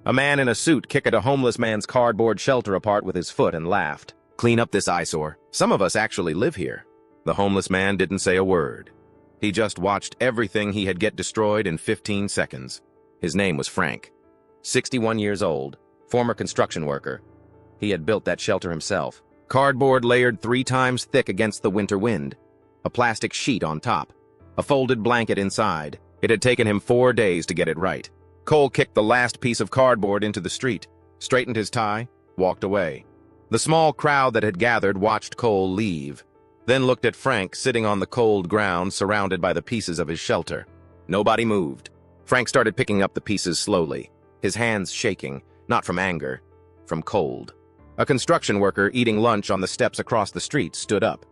A man in a suit kicked a homeless man's cardboard shelter apart with his foot and laughed. "Clean up this eyesore. Some of us actually live here." The homeless man didn't say a word. He just watched everything he had get destroyed in 15 seconds. His name was Frank. 61 years old, former construction worker. He had built that shelter himself. Cardboard layered 3 times thick against the winter wind. A plastic sheet on top. A folded blanket inside. It had taken him 4 days to get it right. Cole kicked the last piece of cardboard into the street, straightened his tie, walked away. The small crowd that had gathered watched Cole leave, then looked at Frank sitting on the cold ground surrounded by the pieces of his shelter. Nobody moved. Frank started picking up the pieces slowly, his hands shaking, not from anger, from cold. A construction worker eating lunch on the steps across the street stood up.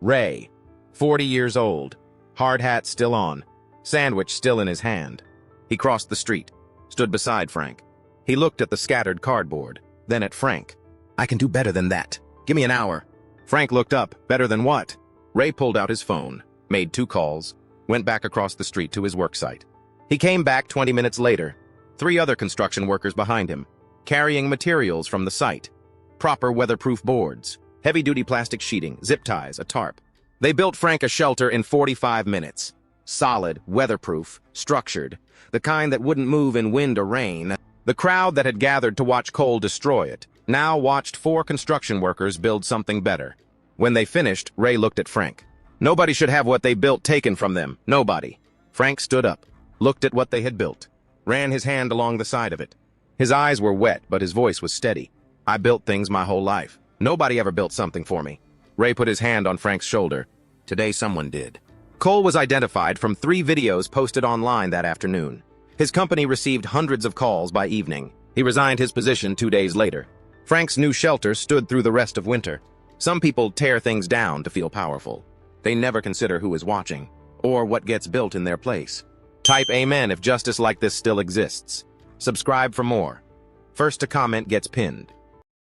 Ray, 40 years old, hard hat still on, sandwich still in his hand. He crossed the street, stood beside Frank. He looked at the scattered cardboard, then at Frank. "I can do better than that. Give me an hour." Frank looked up. Better than what? Ray pulled out his phone, made 2 calls, went back across the street to his work site. He came back 20 minutes later, 3 other construction workers behind him, carrying materials from the site. Proper weatherproof boards, heavy-duty plastic sheeting, zip ties, a tarp. They built Frank a shelter in 45 minutes. Solid, weatherproof, structured, the kind that wouldn't move in wind or rain. The crowd that had gathered to watch Cole destroy it now watched 4 construction workers build something better. When they finished, Ray looked at Frank. Nobody should have what they built taken from them. Nobody. Frank stood up, looked at what they had built, ran his hand along the side of it. His eyes were wet, but his voice was steady. "I built things my whole life. Nobody ever built something for me." Ray put his hand on Frank's shoulder. "Today someone did." Cole was identified from 3 videos posted online that afternoon. His company received hundreds of calls by evening. He resigned his position 2 days later. Frank's new shelter stood through the rest of winter. Some people tear things down to feel powerful. They never consider who is watching, or what gets built in their place. Type amen if justice like this still exists. Subscribe for more. First to comment gets pinned.